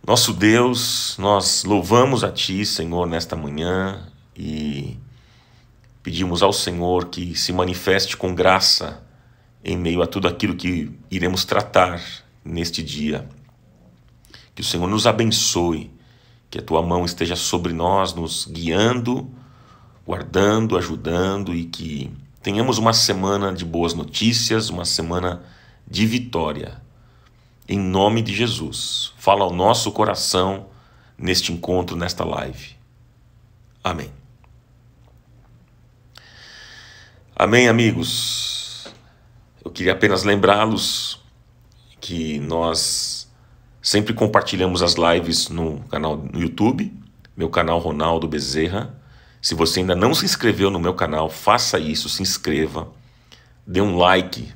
Nosso Deus, nós louvamos a Ti, Senhor, nesta manhã e pedimos ao Senhor que se manifeste com graça em meio a tudo aquilo que iremos tratar neste dia. Que o Senhor nos abençoe, que a Tua mão esteja sobre nós, nos guiando, guardando, ajudando e que tenhamos uma semana de boas notícias, uma semana de vitória. Em nome de Jesus, fala ao nosso coração neste encontro, nesta live. Amém. Amém, amigos. Eu queria apenas lembrá-los que nós sempre compartilhamos as lives no canal no YouTube, meu canal Ronaldo Bezerra. Se você ainda não se inscreveu no meu canal, faça isso, se inscreva, dê um like,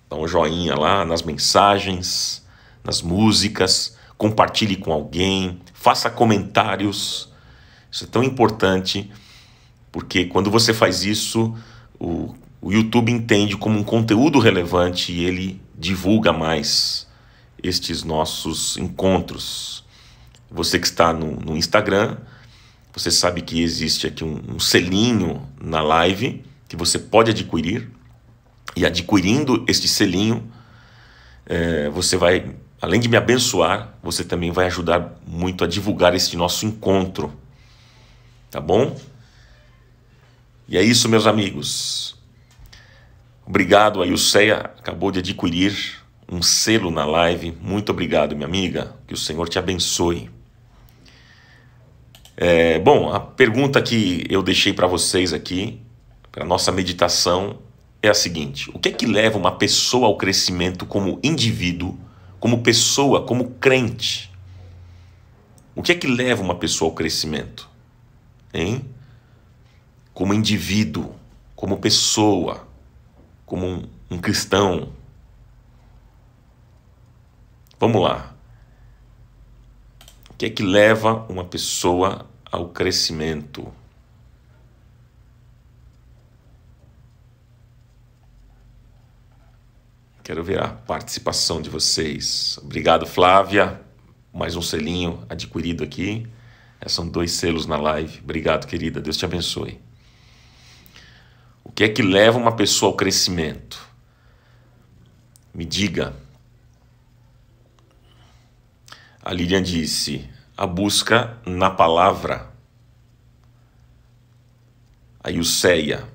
dá um joinha lá nas mensagens, nas músicas, compartilhe com alguém, faça comentários. Isso é tão importante, porque quando você faz isso, o YouTube entende como um conteúdo relevante e ele divulga mais estes nossos encontros. Você que está no Instagram, você sabe que existe aqui um selinho na live que você pode adquirir, e adquirindo este selinho, você vai, além de me abençoar, você também vai ajudar muito a divulgar este nosso encontro, tá bom? E é isso, meus amigos. Obrigado, a Ilceia acabou de adquirir um selo na live. Muito obrigado, minha amiga. Que o Senhor te abençoe. Bom, a pergunta que eu deixei para vocês aqui, para a nossa meditação, é a seguinte: o que é que leva uma pessoa ao crescimento como indivíduo, como pessoa, como crente? O que é que leva uma pessoa ao crescimento? Hein? Como indivíduo, como pessoa, como um cristão. Vamos lá. O que é que leva uma pessoa ao crescimento? Quero ver a participação de vocês. Obrigado, Flávia. Mais um selinho adquirido aqui. São 2 selos na live. Obrigado, querida. Deus te abençoe. O que é que leva uma pessoa ao crescimento? Me diga. A Lilian disse: a busca na palavra. A Ilceia: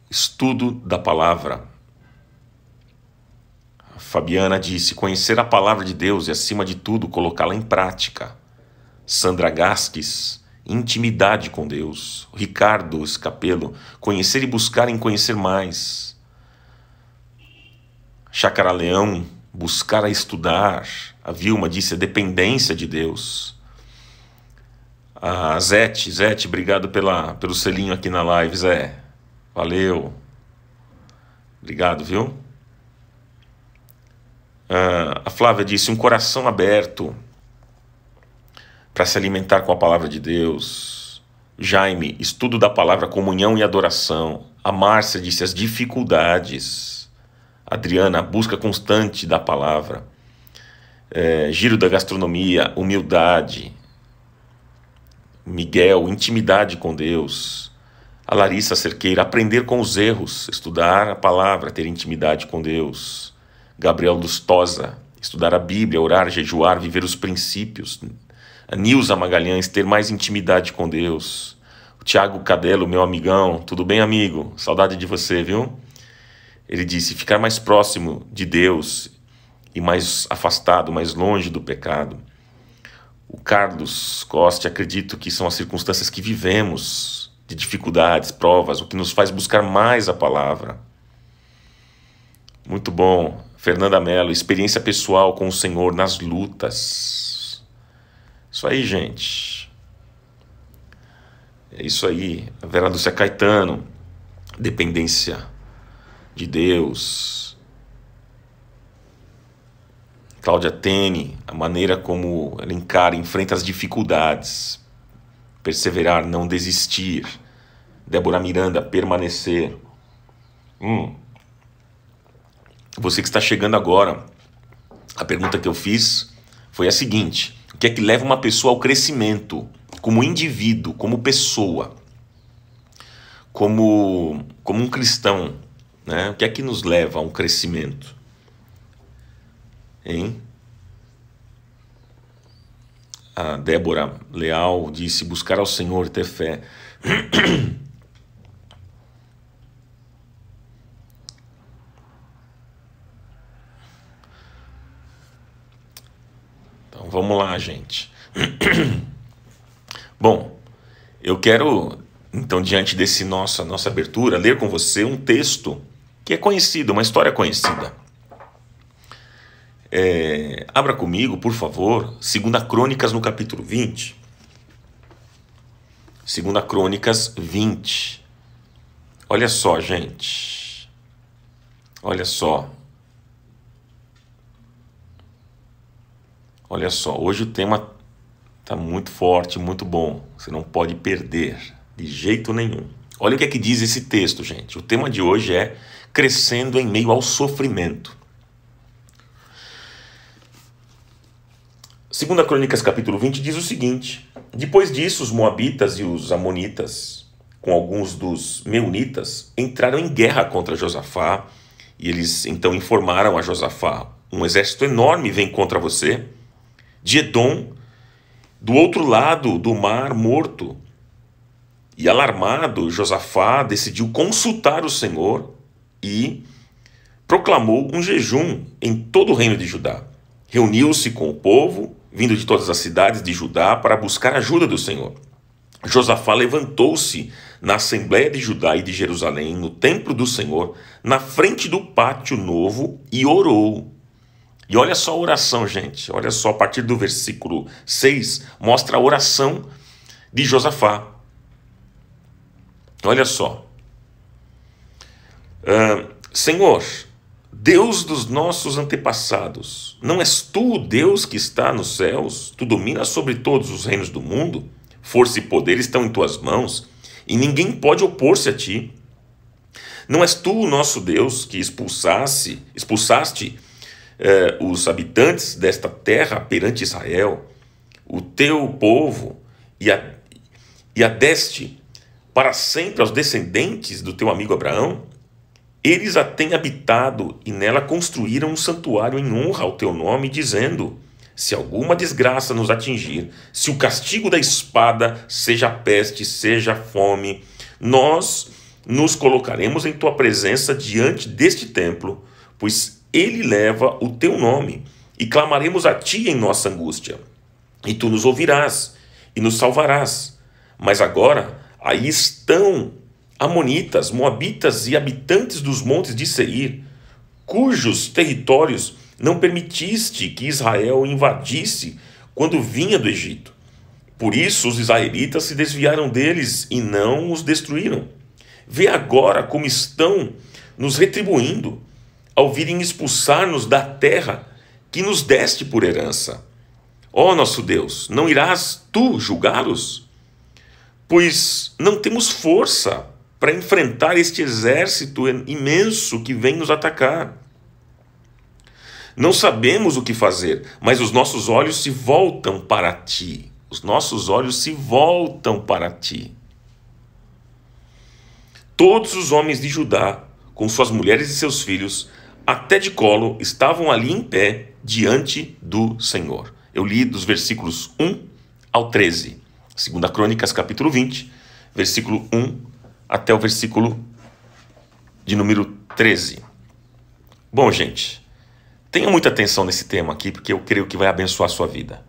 estudo da palavra. A Fabiana disse: conhecer a palavra de Deus e, acima de tudo, colocá-la em prática. Sandra Gasques: intimidade com Deus. Ricardo Escapelo: conhecer e buscar em conhecer mais. Chácara Leão: buscar a estudar. A Vilma disse: a dependência de Deus. A Zete, obrigado pelo selinho aqui na live, Zé. Valeu. Obrigado, viu? A Flávia disse: um coração aberto para se alimentar com a palavra de Deus. Jaime: estudo da palavra, comunhão e adoração. A Márcia disse: as dificuldades. Adriana: a busca constante da palavra. Giro da gastronomia, humildade. Miguel: intimidade com Deus. A Larissa Cerqueira: aprender com os erros, estudar a palavra, ter intimidade com Deus. Gabriel Lustosa: estudar a Bíblia, orar, jejuar, viver os princípios. A Nilza Magalhães: ter mais intimidade com Deus. O Tiago Cadelo, meu amigão: tudo bem, amigo? Saudade de você, viu? Ele disse: ficar mais próximo de Deus e mais afastado, mais longe do pecado. O Carlos Costa: acredito que são as circunstâncias que vivemos, de dificuldades, provas, o que nos faz buscar mais a palavra. Muito bom. Fernanda Mello: experiência pessoal com o Senhor nas lutas. Isso aí, gente. É isso aí. A Vera Lúcia Caetano: dependência de Deus. Cláudia Tene: a maneira como ela encara, enfrenta as dificuldades. Perseverar, não desistir. Débora Miranda: permanecer. Você que está chegando agora, a pergunta que eu fiz foi a seguinte: O que é que leva uma pessoa ao crescimento, como indivíduo, como pessoa, como um cristão, né? O que é que nos leva a um crescimento? Hein? A Débora Leal disse: buscar ao Senhor e ter fé. Então vamos lá, gente. Bom, eu quero, então, diante desse nossa abertura, ler com você um texto que é conhecido, uma história conhecida. Abra comigo, por favor, 2 Crônicas no capítulo 20. 2 Crônicas 20. Olha só, gente. Olha só. Olha só, hoje o tema está muito forte, muito bom. Você não pode perder, de jeito nenhum. Olha o que é que diz esse texto, gente. O tema de hoje é crescendo em meio ao sofrimento. 2 Crônicas capítulo 20 diz o seguinte: depois disso, os moabitas e os amonitas, com alguns dos meunitas, entraram em guerra contra Josafá, e eles então informaram a Josafá: um exército enorme vem contra você, de Edom, do outro lado do Mar Morto. E alarmado, Josafá decidiu consultar o Senhor e proclamou um jejum em todo o reino de Judá. Reuniu-se com o povo, vindo de todas as cidades de Judá, para buscar a ajuda do Senhor. Josafá levantou-se na Assembleia de Judá e de Jerusalém, no templo do Senhor, na frente do pátio novo, e orou. E olha só a oração, gente. Olha só, a partir do versículo 6, mostra a oração de Josafá. Olha só. Senhor, Deus dos nossos antepassados, não és tu o Deus que está nos céus? Tu dominas sobre todos os reinos do mundo? Força e poder estão em tuas mãos, e ninguém pode opor-se a ti. Não és tu o nosso Deus que expulsaste os habitantes desta terra perante Israel, o teu povo, e a deste para sempre aos descendentes do teu amigo Abraão? Eles a têm habitado e nela construíram um santuário em honra ao teu nome, dizendo: se alguma desgraça nos atingir, se o castigo da espada, seja peste, seja fome, nós nos colocaremos em tua presença diante deste templo, pois ele leva o teu nome, e clamaremos a ti em nossa angústia. E tu nos ouvirás e nos salvarás. Mas agora aí estão amonitas, moabitas e habitantes dos montes de Seir, cujos territórios não permitiste que Israel invadisse quando vinha do Egito. Por isso os israelitas se desviaram deles e não os destruíram. Vê agora como estão nos retribuindo ao virem expulsar-nos da terra que nos deste por herança. Ó nosso Deus, não irás tu julgá-los? Pois não temos força para enfrentar este exército imenso que vem nos atacar. Não sabemos o que fazer, mas os nossos olhos se voltam para ti. Os nossos olhos se voltam para ti. Todos os homens de Judá, com suas mulheres e seus filhos, até de colo, estavam ali em pé diante do Senhor. Eu li dos versículos 1 ao 13. 2 Crônicas, capítulo 20, versículo 1 até o versículo de número 13. Bom, gente, tenha muita atenção nesse tema aqui, porque eu creio que vai abençoar a sua vida.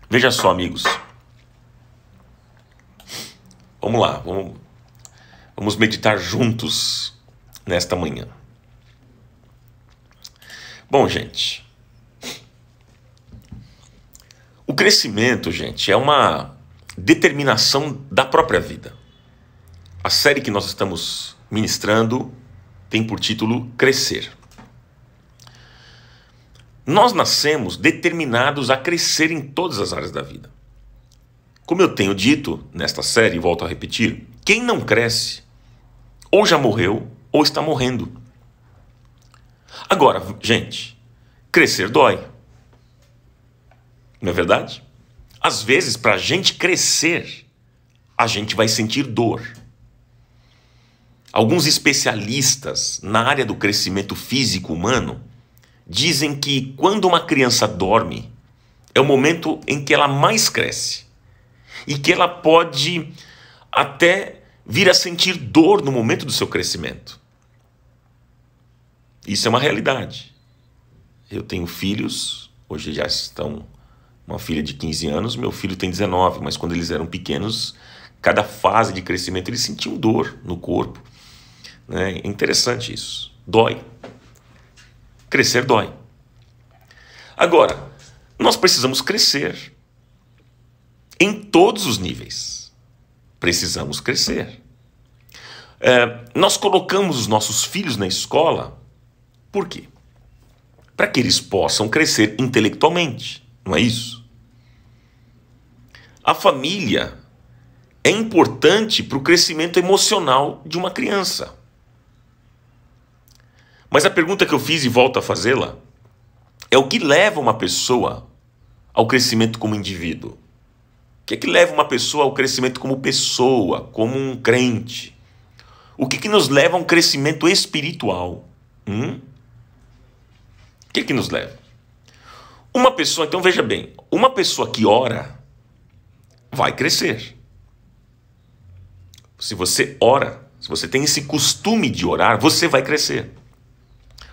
Veja só, amigos. Vamos lá, vamos meditar juntos nesta manhã. Bom, gente, o crescimento, gente, é uma determinação da própria vida. A série que nós estamos ministrando tem por título Crescer. Nós nascemos determinados a crescer em todas as áreas da vida. Como eu tenho dito nesta série, e volto a repetir, quem não cresce ou já morreu ou está morrendo. Agora, gente, crescer dói. Não é verdade? Às vezes, para a gente crescer, a gente vai sentir dor. Alguns especialistas na área do crescimento físico humano dizem que quando uma criança dorme, é o momento em que ela mais cresce e que ela pode até vir a sentir dor no momento do seu crescimento. Isso é uma realidade. Eu tenho filhos, hoje já estão uma filha de 15 anos, meu filho tem 19, mas quando eles eram pequenos, cada fase de crescimento eles sentiam dor no corpo. É interessante isso. Dói. Crescer dói. Agora, nós precisamos crescer. Em todos os níveis. Precisamos crescer. Nós colocamos os nossos filhos na escola, por quê? Para que eles possam crescer intelectualmente, não é isso? A família é importante para o crescimento emocional de uma criança. Mas a pergunta que eu fiz e volto a fazê-la é o que leva uma pessoa ao crescimento como indivíduo? O que é que leva uma pessoa ao crescimento como pessoa, como um crente? O que nos leva a um crescimento espiritual? O que nos leva? Uma pessoa, então veja bem, uma pessoa que ora vai crescer. Se você ora, se você tem esse costume de orar, você vai crescer.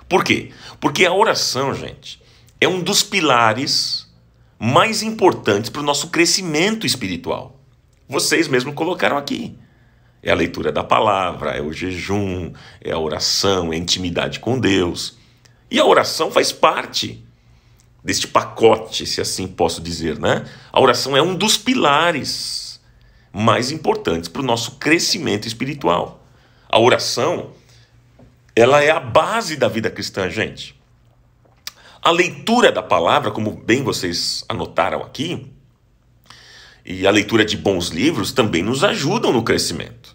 Por quê? Porque a oração, gente, é um dos pilares mais importantes para o nosso crescimento espiritual. Vocês mesmos colocaram aqui. É a leitura da palavra, é o jejum, é a oração, é a intimidade com Deus. E a oração faz parte deste pacote, se assim posso dizer, né? A oração é um dos pilares mais importantes para o nosso crescimento espiritual. A oração, ela é a base da vida cristã, gente. A leitura da palavra, como bem vocês anotaram aqui, e a leitura de bons livros também nos ajudam no crescimento.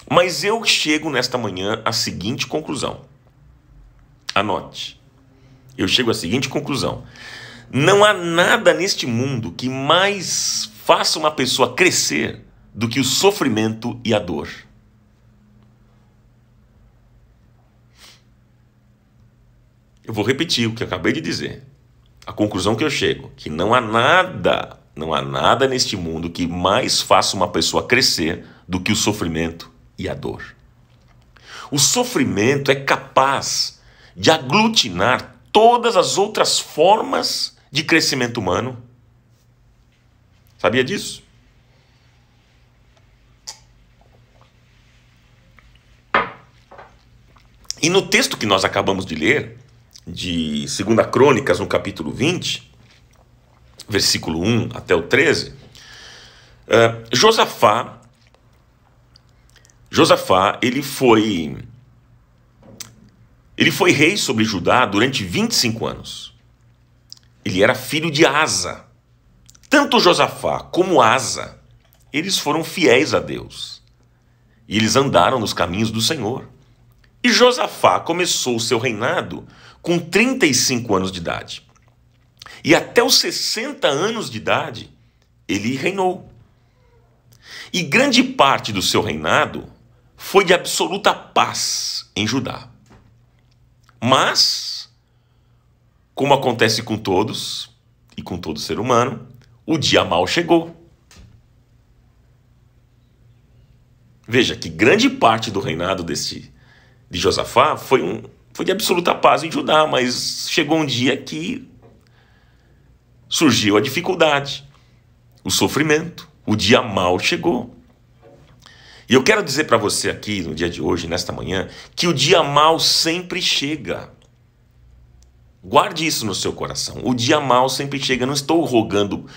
Mas eu chego nesta manhã à seguinte conclusão. Anote. Eu chego à seguinte conclusão. Não há nada neste mundo que mais faça uma pessoa crescer do que o sofrimento e a dor. Eu vou repetir o que eu acabei de dizer. A conclusão que eu chego, que não há nada neste mundo que mais faça uma pessoa crescer do que o sofrimento e a dor. O sofrimento é capaz de aglutinar todas as outras formas de crescimento humano. Sabia disso? E no texto que nós acabamos de ler, de 2 Crônicas, no capítulo 20, versículo 1 até o 13, Josafá, ele foi rei sobre Judá durante 25 anos. Ele era filho de Asa. Tanto Josafá como Asa, eles foram fiéis a Deus. E eles andaram nos caminhos do Senhor. E Josafá começou o seu reinado com 35 anos de idade. E até os 60 anos de idade, ele reinou. E grande parte do seu reinado foi de absoluta paz em Judá. Mas, como acontece com todos, e com todo ser humano, o dia mau chegou. Veja que grande parte do reinado de Josafá foi de absoluta paz em Judá, mas chegou um dia que surgiu a dificuldade, o sofrimento, o dia mau chegou. E eu quero dizer para você aqui, no dia de hoje, nesta manhã, que o dia mau sempre chega. Guarde isso no seu coração. O dia mau sempre chega. Não estou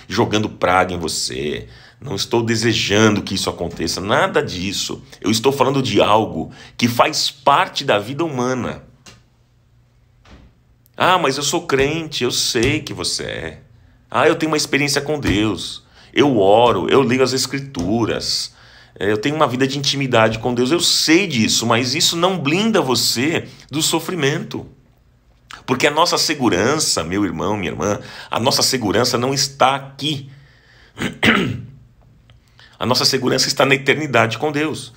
jogando praga em você. Não estou desejando que isso aconteça. Nada disso. Eu estou falando de algo que faz parte da vida humana. Ah, mas eu sou crente. Eu sei que você é. Ah, eu tenho uma experiência com Deus. Eu oro, eu leio as Escrituras. Eu tenho uma vida de intimidade com Deus. Eu sei disso, mas isso não blinda você do sofrimento. Porque a nossa segurança, meu irmão, minha irmã, a nossa segurança não está aqui. A nossa segurança está na eternidade com Deus.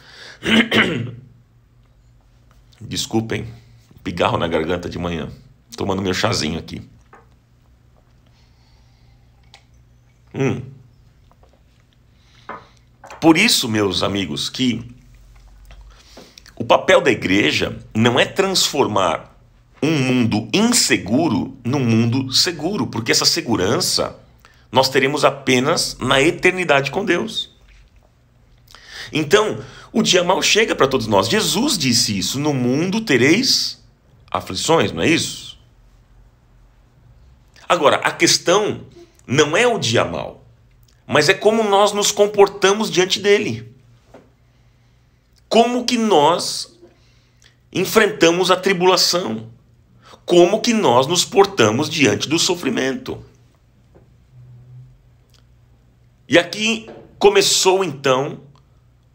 Desculpem, pigarro na garganta de manhã. Tomando meu chazinho aqui. Por isso, meus amigos, que o papel da igreja não é transformar um mundo inseguro num mundo seguro, porque essa segurança nós teremos apenas na eternidade com Deus. Então, o dia mau chega para todos nós. Jesus disse isso: no mundo tereis aflições, não é isso? Agora, a questão não é o dia mau, mas é como nós nos comportamos diante dele. Como que nós enfrentamos a tribulação? Como que nós nos portamos diante do sofrimento? E aqui começou então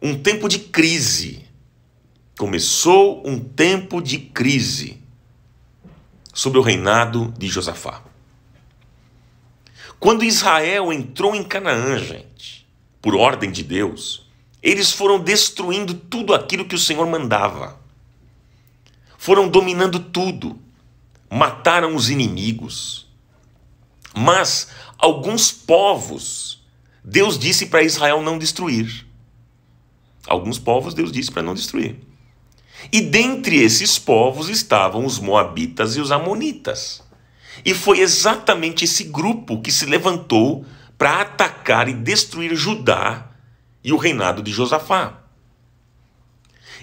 um tempo de crise. Começou um tempo de crise sobre o reinado de Josafá. Quando Israel entrou em Canaã, gente, por ordem de Deus, eles foram destruindo tudo aquilo que o Senhor mandava. Foram dominando tudo. Mataram os inimigos. Mas alguns povos, Deus disse para Israel não destruir. Alguns povos Deus disse para não destruir. E dentre esses povos estavam os moabitas e os amonitas. E foi exatamente esse grupo que se levantou para atacar e destruir Judá e o reinado de Josafá.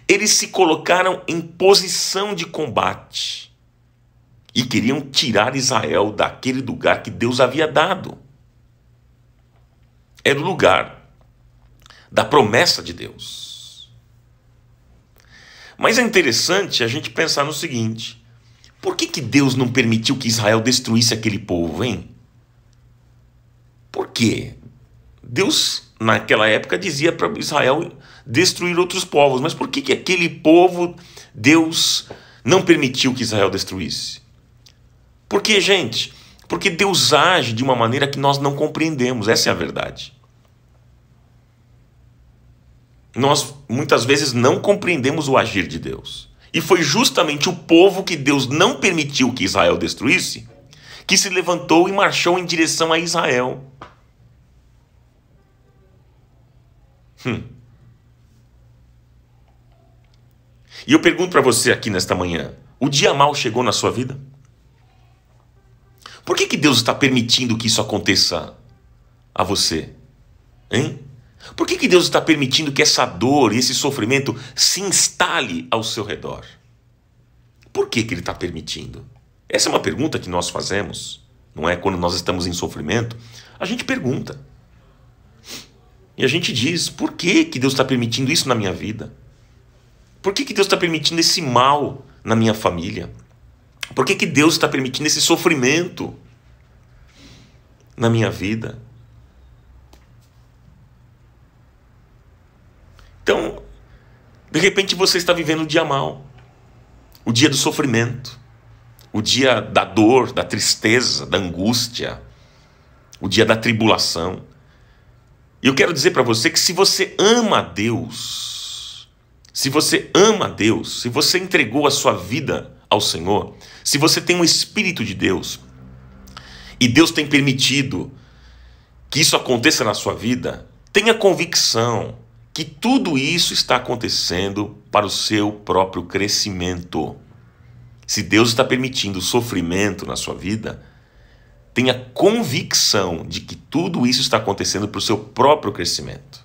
Eles se colocaram em posição de combate e queriam tirar Israel daquele lugar que Deus havia dado. Era o lugar da promessa de Deus. Mas é interessante a gente pensar no seguinte: por que Deus não permitiu que Israel destruísse aquele povo, hein? Por quê? Deus, naquela época, dizia para Israel destruir outros povos, mas por que aquele povo Deus não permitiu que Israel destruísse? Porque, gente, porque Deus age de uma maneira que nós não compreendemos, essa é a verdade. Nós, muitas vezes, não compreendemos o agir de Deus. E foi justamente o povo que Deus não permitiu que Israel destruísse, que se levantou e marchou em direção a Israel. E eu pergunto para você aqui nesta manhã: o dia mau chegou na sua vida? Por que Deus está permitindo que isso aconteça a você? Hein? Por que Deus está permitindo que essa dor e esse sofrimento se instale ao seu redor? Por que Ele está permitindo? Essa é uma pergunta que nós fazemos, não é? Quando nós estamos em sofrimento, a gente pergunta. E a gente diz: por que Deus está permitindo isso na minha vida? Por que Deus está permitindo esse mal na minha família? Por que Deus está permitindo esse sofrimento na minha vida? Então, de repente você está vivendo o dia mau, o dia do sofrimento, o dia da dor, da tristeza, da angústia, o dia da tribulação. E eu quero dizer para você que se você ama a Deus, se você ama a Deus, se você entregou a sua vida ao Senhor, se você tem um Espírito de Deus, e Deus tem permitido que isso aconteça na sua vida, tenha convicção que tudo isso está acontecendo para o seu próprio crescimento. Se Deus está permitindo sofrimento na sua vida, tenha convicção de que tudo isso está acontecendo para o seu próprio crescimento.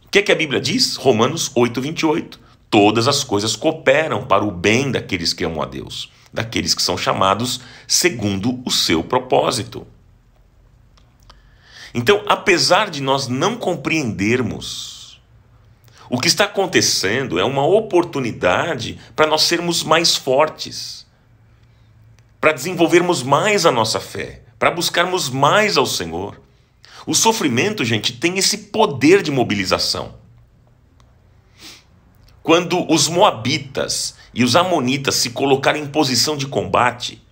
O que é que a Bíblia diz? Romanos 8:28. Todas as coisas cooperam para o bem daqueles que amam a Deus, daqueles que são chamados segundo o seu propósito. Então, apesar de nós não compreendermos, o que está acontecendo é uma oportunidade para nós sermos mais fortes, para desenvolvermos mais a nossa fé, para buscarmos mais ao Senhor. O sofrimento, gente, tem esse poder de mobilização. quando os moabitas e os amonitas se colocaram em posição de combate,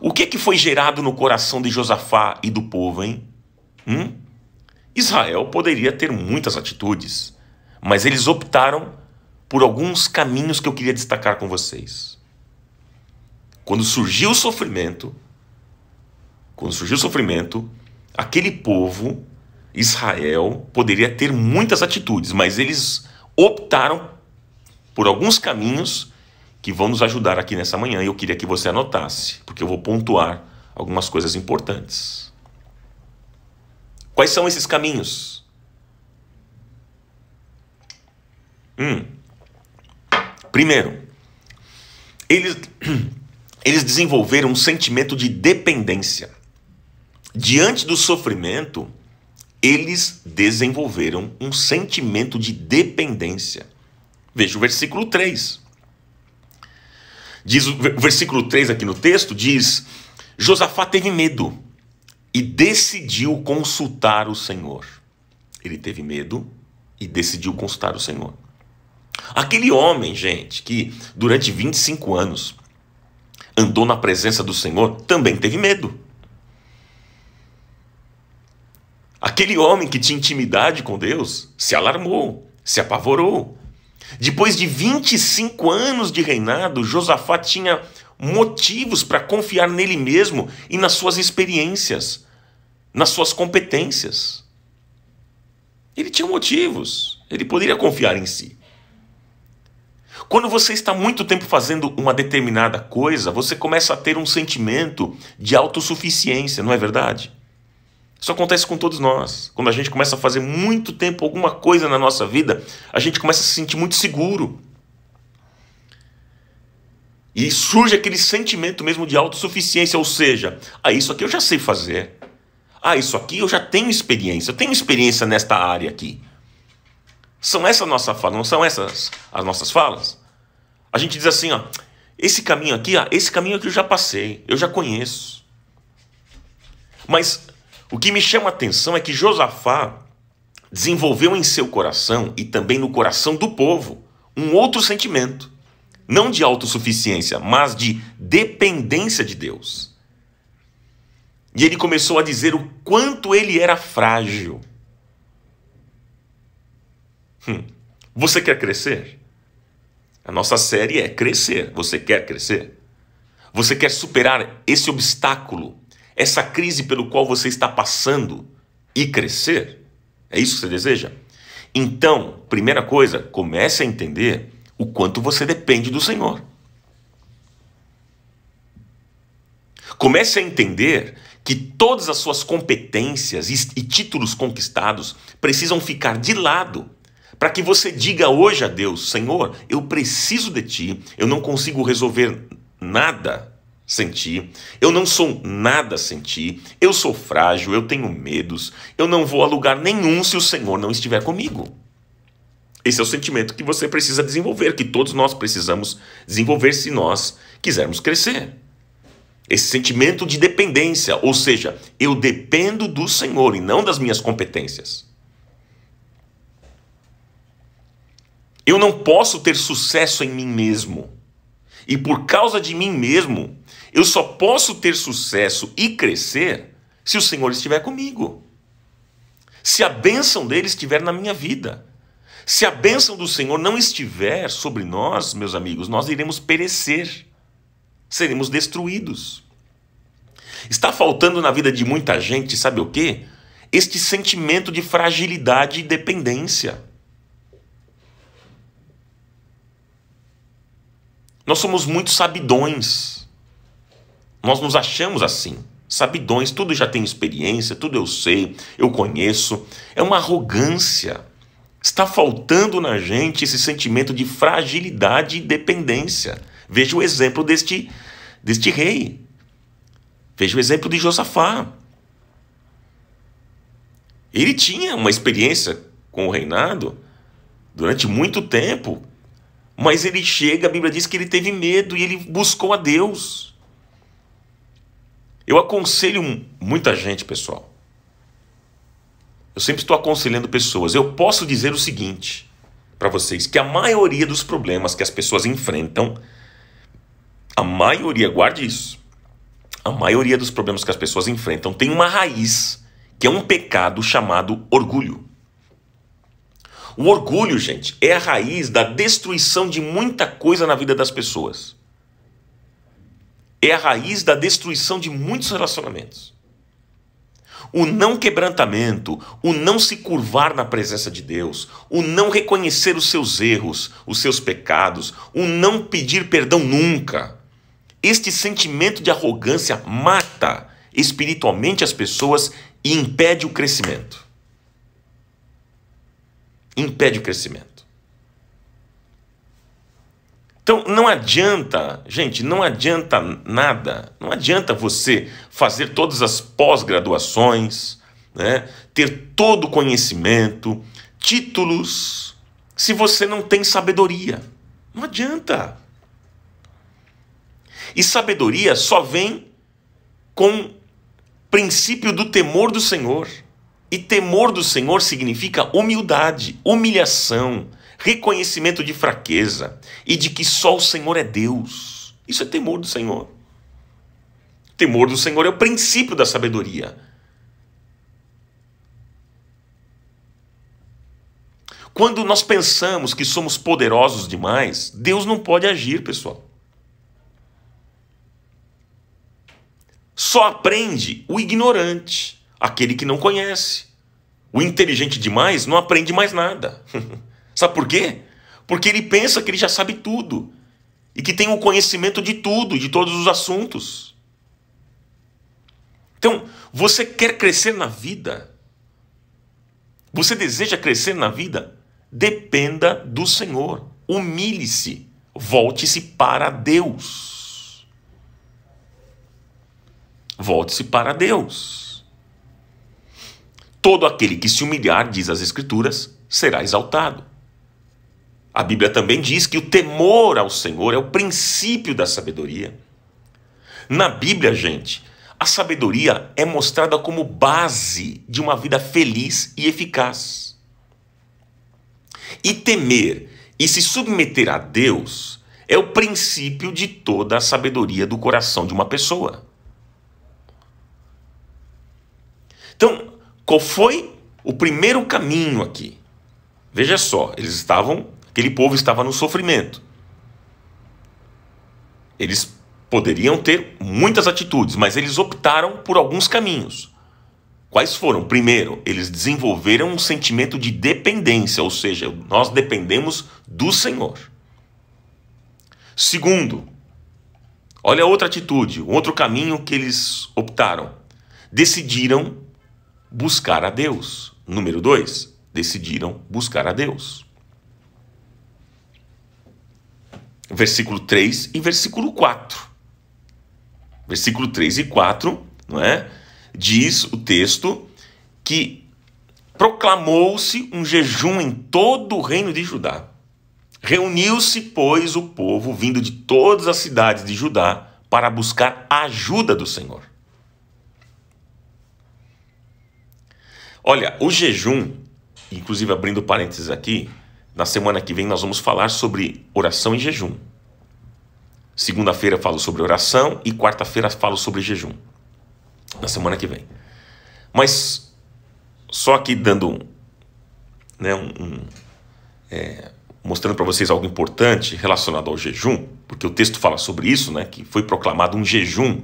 o que foi gerado no coração de Josafá e do povo, hein? Israel poderia ter muitas atitudes, mas eles optaram por alguns caminhos que eu queria destacar com vocês. Quando surgiu o sofrimento, aquele povo, Israel, poderia ter muitas atitudes, mas eles optaram por alguns caminhos que vão nos ajudar aqui nessa manhã. E eu queria que você anotasse, porque eu vou pontuar algumas coisas importantes. Quais são esses caminhos? Primeiro, eles desenvolveram um sentimento de dependência. Diante do sofrimento, eles desenvolveram um sentimento de dependência. Veja o versículo 3. O versículo 3 aqui no texto diz: Josafá teve medo e decidiu consultar o Senhor. Ele teve medo e decidiu consultar o Senhor. Aquele homem, gente, que durante 25 anos andou na presença do Senhor, também teve medo. Aquele homem que tinha intimidade com Deus se alarmou, se apavorou. Depois de 25 anos de reinado, Josafá tinha motivos para confiar nele mesmo e nas suas experiências, nas suas competências. Ele tinha motivos, ele poderia confiar em si. Quando você está muito tempo fazendo uma determinada coisa, você começa a ter um sentimento de autossuficiência, não é verdade? Isso acontece com todos nós. Quando a gente começa a fazer muito tempo alguma coisa na nossa vida, a gente começa a se sentir muito seguro. E surge aquele sentimento mesmo de autossuficiência, ou seja, isso aqui eu já sei fazer. Isso aqui eu já tenho experiência, eu tenho experiência nesta área aqui. São essas nossas falas, não são essas as nossas falas? A gente diz assim, esse caminho aqui eu já passei, eu já conheço. Mas o que me chama a atenção é que Josafá desenvolveu em seu coração e também no coração do povo um outro sentimento, não de autossuficiência, mas de dependência de Deus. E ele começou a dizer o quanto ele era frágil. Você quer crescer? A nossa série é crescer. Você quer crescer? Você quer superar esse obstáculo, essa crise pelo qual você está passando e crescer? É isso que você deseja? Então, primeira coisa, comece a entender o quanto você depende do Senhor. Comece a entender que todas as suas competências e títulos conquistados precisam ficar de lado para que você diga hoje a Deus: Senhor, eu preciso de Ti, eu não consigo resolver nada sem Ti, eu não sou nada sem Ti, eu sou frágil, eu tenho medos, eu não vou a lugar nenhum se o Senhor não estiver comigo. Esse é o sentimento que você precisa desenvolver, que todos nós precisamos desenvolver se nós quisermos crescer. Esse sentimento de dependência, ou seja, eu dependo do Senhor e não das minhas competências. Eu não posso ter sucesso em mim mesmo. E por causa de mim mesmo, eu só posso ter sucesso e crescer se o Senhor estiver comigo. Se a bênção dele estiver na minha vida. Se a bênção do Senhor não estiver sobre nós, meus amigos, nós iremos perecer. Seremos destruídos. Está faltando na vida de muita gente, sabe o quê? Este sentimento de fragilidade e dependência. Nós somos muito sabidões. Nós nos achamos assim, sabidões, tudo já tenho experiência, tudo eu sei, eu conheço. É uma arrogância. Está faltando na gente esse sentimento de fragilidade e dependência. Veja o exemplo deste rei. Veja o exemplo de Josafá. Ele tinha uma experiência com o reinado durante muito tempo, mas ele chega, a Bíblia diz que ele teve medo e ele buscou a Deus. Eu aconselho muita gente, pessoal. Eu sempre estou aconselhando pessoas. Eu posso dizer o seguinte, para vocês que a maioria dos problemas que as pessoas enfrentam, a maioria, guarde isso, a maioria dos problemas que as pessoas enfrentam tem uma raiz, que é um pecado chamado orgulho. O orgulho, gente, é a raiz da destruição de muita coisa na vida das pessoas. É a raiz da destruição de muitos relacionamentos. O não quebrantamento, o não se curvar na presença de Deus, o não reconhecer os seus erros, os seus pecados, o não pedir perdão nunca. Este sentimento de arrogância mata espiritualmente as pessoas e impede o crescimento. Impede o crescimento. Então não adianta, gente, não adianta nada, não adianta você fazer todas as pós-graduações, né, ter todo o conhecimento, títulos, se você não tem sabedoria. Não adianta. E sabedoria só vem com o princípio do temor do Senhor. E temor do Senhor significa humildade, humilhação, reconhecimento de fraqueza e de que só o Senhor é Deus. Isso é temor do Senhor. Temor do Senhor é o princípio da sabedoria. Quando nós pensamos que somos poderosos demais, Deus não pode agir, pessoal. Só aprende o ignorante, aquele que não conhece. O inteligente demais não aprende mais nada. Sabe por quê? Porque ele pensa que ele já sabe tudo e que tem o conhecimento de tudo, de todos os assuntos. Então, você quer crescer na vida? Você deseja crescer na vida? Dependa do Senhor. Humilhe-se. Volte-se para Deus. Volte-se para Deus. Todo aquele que se humilhar, diz as Escrituras, será exaltado. A Bíblia também diz que o temor ao Senhor é o princípio da sabedoria. Na Bíblia, gente, a sabedoria é mostrada como base de uma vida feliz e eficaz. E temer e se submeter a Deus é o princípio de toda a sabedoria do coração de uma pessoa. Então, qual foi o primeiro caminho aqui? Veja só, aquele povo estava no sofrimento. Eles poderiam ter muitas atitudes, mas eles optaram por alguns caminhos. Quais foram? Primeiro, eles desenvolveram um sentimento de dependência, ou seja, nós dependemos do Senhor. Segundo, olha outra atitude, outro caminho que eles optaram. Decidiram buscar a Deus. Número 2, decidiram buscar a Deus. Versículo 3 e versículo 4. Versículo 3 e 4, não é? Diz o texto que proclamou-se um jejum em todo o reino de Judá. Reuniu-se, pois, o povo vindo de todas as cidades de Judá para buscar a ajuda do Senhor. Olha, o jejum, inclusive abrindo parênteses aqui, na semana que vem nós vamos falar sobre oração e jejum. Segunda-feira falo sobre oração e quarta-feira falo sobre jejum. Na semana que vem. Mas só aqui dando, né, mostrando para vocês algo importante relacionado ao jejum, porque o texto fala sobre isso, né, que foi proclamado um jejum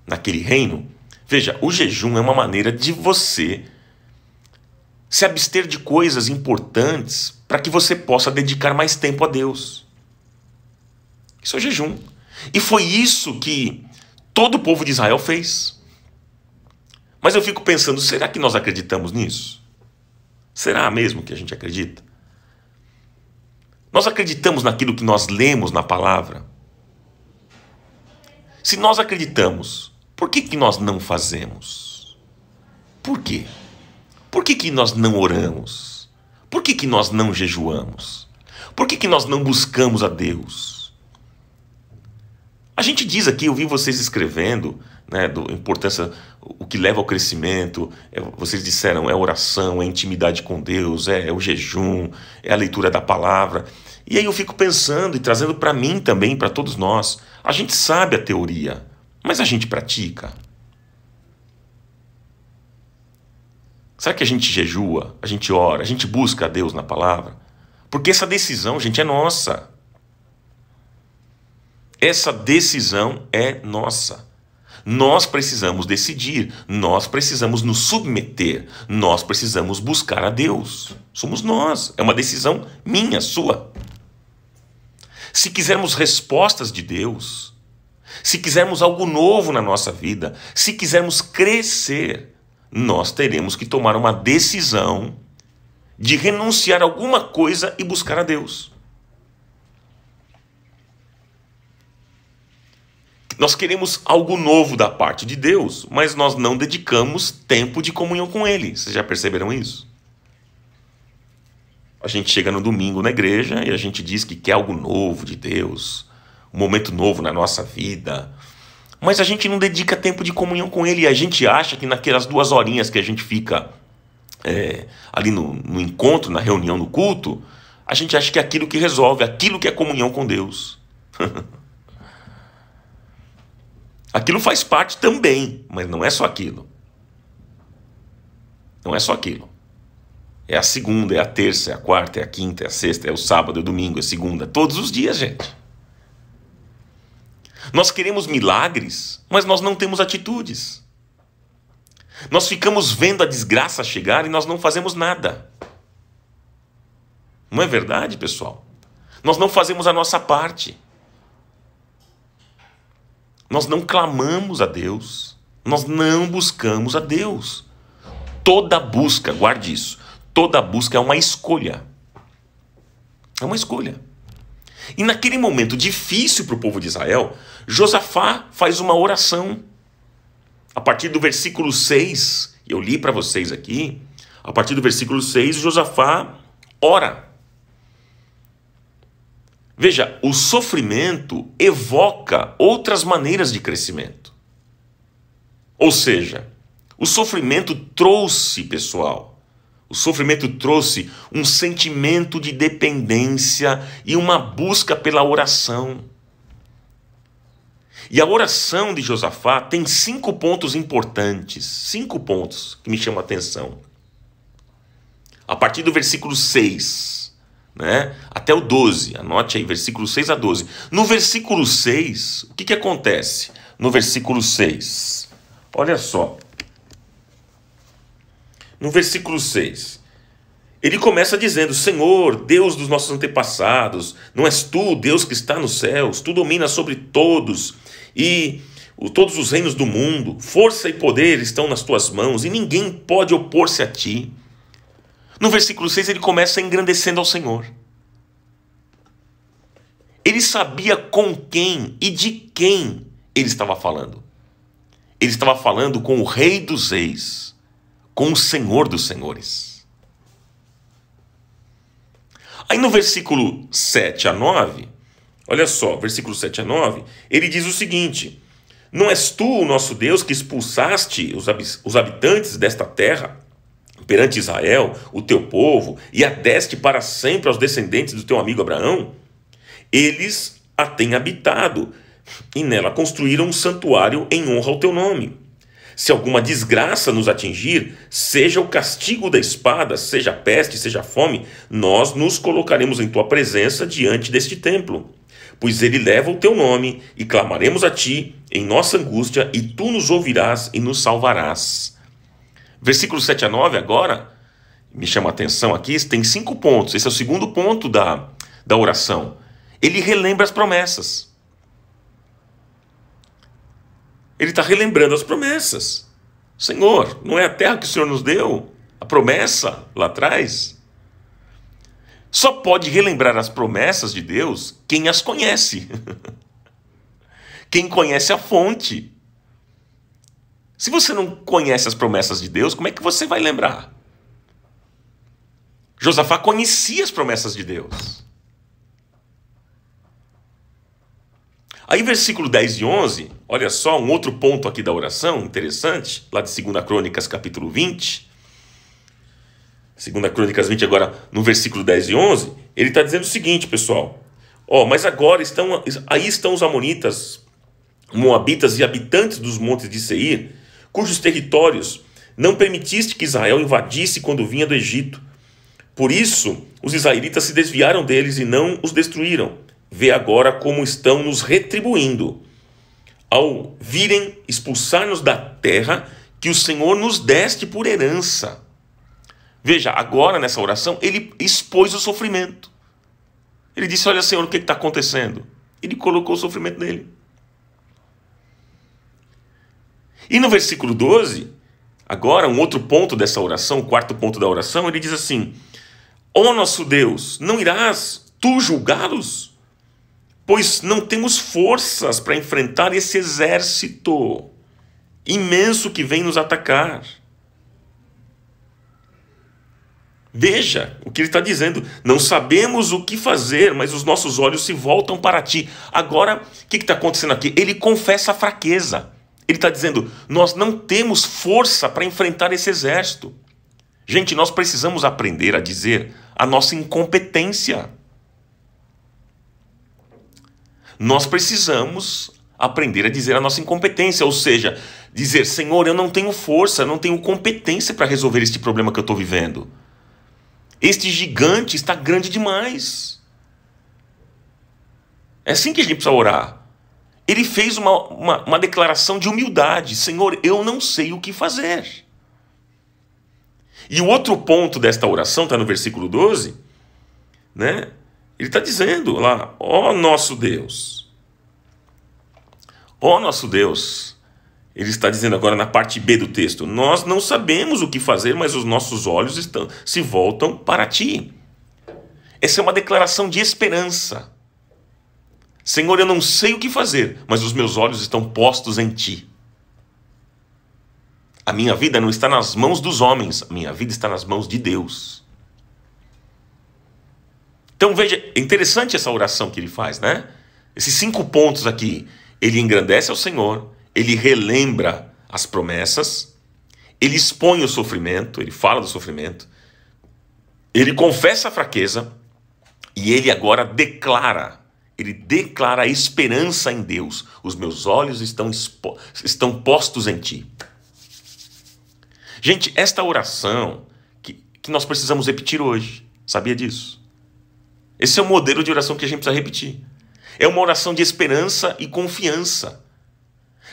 naquele reino. Veja, o jejum é uma maneira de você se abster de coisas importantes para que você possa dedicar mais tempo a Deus. Isso é jejum. E foi isso que todo o povo de Israel fez. Mas eu fico pensando, será que nós acreditamos nisso? Será mesmo que a gente acredita? Nós acreditamos naquilo que nós lemos na palavra? Se nós acreditamos, por que nós não fazemos? Por quê? Por que nós não oramos? Por que nós não jejuamos? Por que nós não buscamos a Deus? A gente diz aqui, eu vi vocês escrevendo, né, da importância, o que leva ao crescimento. Vocês disseram, é oração, é intimidade com Deus, é o jejum, é a leitura da palavra. E aí eu fico pensando e trazendo para mim também, para todos nós. A gente sabe a teoria, mas a gente pratica? Será que a gente jejua, a gente ora, a gente busca a Deus na palavra? Porque essa decisão, gente, é nossa. Essa decisão é nossa. Nós precisamos decidir, nós precisamos nos submeter, nós precisamos buscar a Deus. Somos nós, é uma decisão minha, sua. Se quisermos respostas de Deus, se quisermos algo novo na nossa vida, se quisermos crescer, nós teremos que tomar uma decisão de renunciar a alguma coisa e buscar a Deus. Nós queremos algo novo da parte de Deus, mas nós não dedicamos tempo de comunhão com Ele. Vocês já perceberam isso? A gente chega no domingo na igreja e a gente diz que quer algo novo de Deus, um momento novo na nossa vida, mas a gente não dedica tempo de comunhão com Ele. E a gente acha que naquelas 2 horinhas que a gente fica ali no encontro, na reunião, no culto, a gente acha que é aquilo que resolve, aquilo que é comunhão com Deus. Aquilo faz parte também, mas não é só aquilo. Não é só aquilo. É a segunda, é a terça, é a quarta, é a quinta, é a sexta, é o sábado, é o domingo, é a segunda. Todos os dias, gente. Nós queremos milagres, mas nós não temos atitudes. Nós ficamos vendo a desgraça chegar e nós não fazemos nada. Não é verdade, pessoal? Nós não fazemos a nossa parte. Nós não clamamos a Deus. Nós não buscamos a Deus. Toda busca, guarde isso, toda busca é uma escolha. É uma escolha. E naquele momento difícil para o povo de Israel, Josafá faz uma oração. A partir do versículo 6, eu li para vocês aqui, a partir do versículo 6, Josafá ora. Veja, o sofrimento evoca outras maneiras de crescimento. Ou seja, o sofrimento trouxe, pessoal, o sofrimento trouxe um sentimento de dependência e uma busca pela oração. E a oração de Josafá tem 5 pontos importantes, 5 pontos que me chamam a atenção. A partir do versículo 6... né? Até o 12, anote aí, versículo 6 a 12. No versículo 6, o que acontece? No versículo 6, olha só. No versículo 6, ele começa dizendo: Senhor, Deus dos nossos antepassados, não és tu, Deus que está nos céus, tu dominas sobre todos, e todos os reinos do mundo, força e poder estão nas tuas mãos, e ninguém pode opor-se a ti. No versículo 6 ele começa engrandecendo ao Senhor. Ele sabia com quem e de quem ele estava falando. Ele estava falando com o Rei dos Reis, com o Senhor dos Senhores. Aí no versículo 7 a 9, olha só, versículo 7 a 9, ele diz o seguinte: não és tu, o nosso Deus, que expulsaste os habitantes desta terra perante Israel, o teu povo, e a deste para sempre aos descendentes do teu amigo Abraão? Eles a têm habitado, e nela construíram um santuário em honra ao teu nome. Se alguma desgraça nos atingir, seja o castigo da espada, seja peste, seja fome, nós nos colocaremos em tua presença diante deste templo, pois ele leva o teu nome, e clamaremos a ti em nossa angústia, e tu nos ouvirás e nos salvarás. Versículo 7 a 9 agora, me chama a atenção aqui, tem 5 pontos. Esse é o segundo ponto da oração. Ele relembra as promessas. Ele está relembrando as promessas. Senhor, não é a terra que o Senhor nos deu? A promessa lá atrás? Só pode relembrar as promessas de Deus quem as conhece. Quem conhece a fonte. Se você não conhece as promessas de Deus, como é que você vai lembrar? Josafá conhecia as promessas de Deus. Aí versículo 10 e 11, olha só, um outro ponto aqui da oração, interessante, lá de 2 Crônicas capítulo 20. 2 Crônicas 20 agora, no versículo 10 e 11, ele está dizendo o seguinte, pessoal. Mas agora aí estão os amonitas, moabitas e habitantes dos montes de Seir, cujos territórios não permitiste que Israel invadisse quando vinha do Egito. Por isso, os israelitas se desviaram deles e não os destruíram. Vê agora como estão nos retribuindo, ao virem expulsar-nos da terra que o Senhor nos deste por herança. Veja, agora nessa oração, ele expôs o sofrimento. Ele disse, olha Senhor, o que está acontecendo? Ele colocou o sofrimento nele. E no versículo 12, agora um outro ponto dessa oração, o quarto ponto da oração, ele diz assim, ó nosso Deus, não irás tu julgá-los? Pois não temos forças para enfrentar esse exército imenso que vem nos atacar. Veja o que ele está dizendo. Não sabemos o que fazer, mas os nossos olhos se voltam para ti. Agora, o que está acontecendo aqui? Ele confessa a fraqueza. Ele está dizendo, nós não temos força para enfrentar esse exército. Gente, nós precisamos aprender a dizer a nossa incompetência. Nós precisamos aprender a dizer a nossa incompetência, ou seja, dizer, Senhor, eu não tenho força, eu não tenho competência para resolver este problema que eu estou vivendo. Este gigante está grande demais. É assim que a gente precisa orar. Ele fez uma declaração de humildade. Senhor, eu não sei o que fazer. E o outro ponto desta oração está no versículo 12, né? Ele está dizendo lá, ó nosso Deus. Ó nosso Deus. Ele está dizendo agora na parte B do texto, nós não sabemos o que fazer, mas os nossos olhos se voltam para ti. Essa é uma declaração de esperança. Senhor, eu não sei o que fazer, mas os meus olhos estão postos em ti. A minha vida não está nas mãos dos homens, a minha vida está nas mãos de Deus. Então veja, é interessante essa oração que ele faz, né? Esses 5 pontos aqui, ele engrandece ao Senhor, ele relembra as promessas, ele expõe o sofrimento, ele fala do sofrimento, ele confessa a fraqueza e ele agora declara a esperança em Deus. Os meus olhos estão postos em ti. Gente, esta oração que nós precisamos repetir hoje, sabia disso? Esse é o modelo de oração que a gente precisa repetir. É uma oração de esperança e confiança.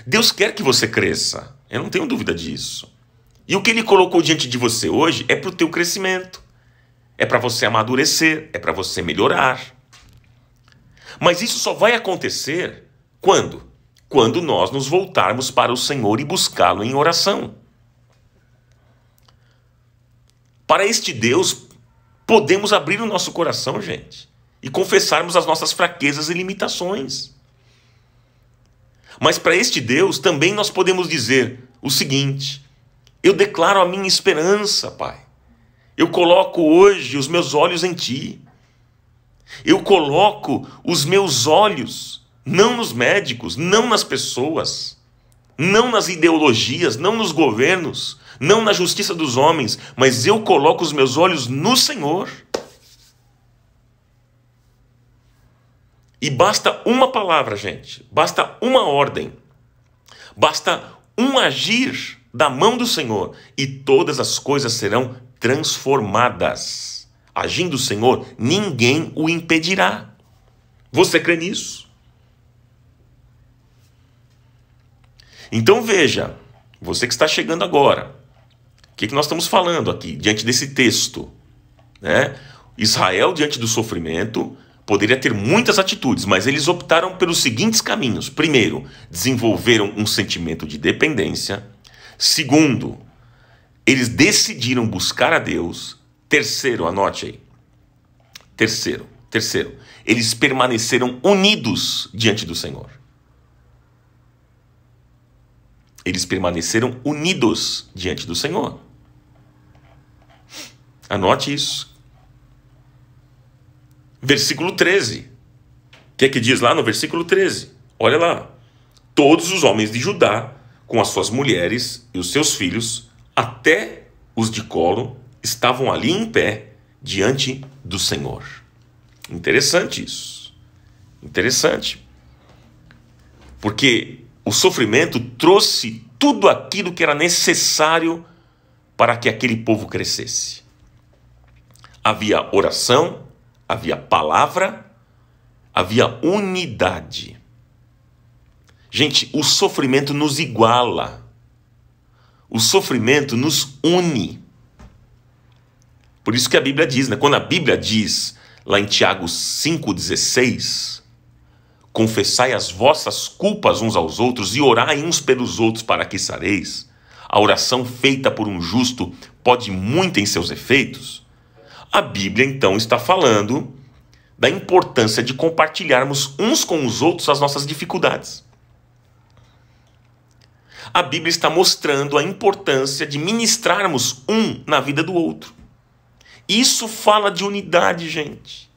Deus quer que você cresça, eu não tenho dúvida disso. E o que Ele colocou diante de você hoje é para o teu crescimento. É para você amadurecer, é para você melhorar. Mas isso só vai acontecer quando? Quando nós nos voltarmos para o Senhor e buscá-lo em oração. Para este Deus, podemos abrir o nosso coração, gente, e confessarmos as nossas fraquezas e limitações. Mas para este Deus também nós podemos dizer o seguinte, eu declaro a minha esperança, Pai. Eu coloco hoje os meus olhos em Ti. Eu coloco os meus olhos, não nos médicos, não nas pessoas, não nas ideologias, não nos governos, não na justiça dos homens, mas eu coloco os meus olhos no Senhor. E basta uma palavra, gente, basta uma ordem, basta um agir da mão do Senhor e todas as coisas serão transformadas. Agindo o Senhor, ninguém o impedirá. Você crê nisso? Então veja, você que está chegando agora, o que nós estamos falando aqui, diante desse texto, né? Israel, diante do sofrimento, poderia ter muitas atitudes, mas eles optaram pelos seguintes caminhos. Primeiro, desenvolveram um sentimento de dependência. Segundo, eles decidiram buscar a Deus. Terceiro, anote aí. Terceiro, eles permaneceram unidos diante do Senhor. Eles permaneceram unidos diante do Senhor. Anote isso. Versículo 13. O que é que diz lá no versículo 13? Olha lá, todos os homens de Judá, com as suas mulheres e os seus filhos, até os de colo, estavam ali em pé, diante do Senhor. Interessante isso. Interessante. Porque o sofrimento trouxe tudo aquilo que era necessário para que aquele povo crescesse. Havia oração, havia palavra, havia unidade. Gente, o sofrimento nos iguala. O sofrimento nos une. Por isso que a Bíblia diz, né? Quando a Bíblia diz, lá em Tiago 5,16, confessai as vossas culpas uns aos outros e orai uns pelos outros para que sareis. A oração feita por um justo pode muito em seus efeitos. A Bíblia, então, está falando da importância de compartilharmos uns com os outros as nossas dificuldades. A Bíblia está mostrando a importância de ministrarmos um na vida do outro. Isso fala de unidade, gente.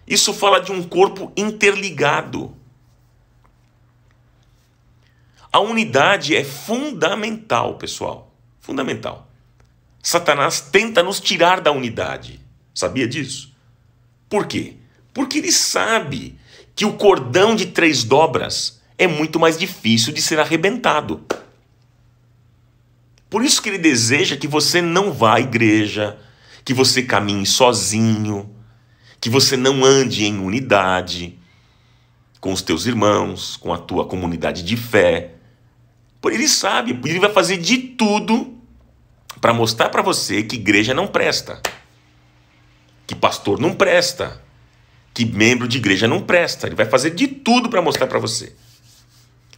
Isso fala de um corpo interligado. A unidade é fundamental, pessoal. Fundamental. Satanás tenta nos tirar da unidade. Sabia disso? Por quê? Porque ele sabe que o cordão de 3 dobras é muito mais difícil de ser arrebentado. Por isso que ele deseja que você não vá à igreja, que você caminhe sozinho, que você não ande em unidade com os teus irmãos, com a tua comunidade de fé. Ele sabe, ele vai fazer de tudo para mostrar para você que igreja não presta, que pastor não presta, que membro de igreja não presta. Ele vai fazer de tudo para mostrar para você.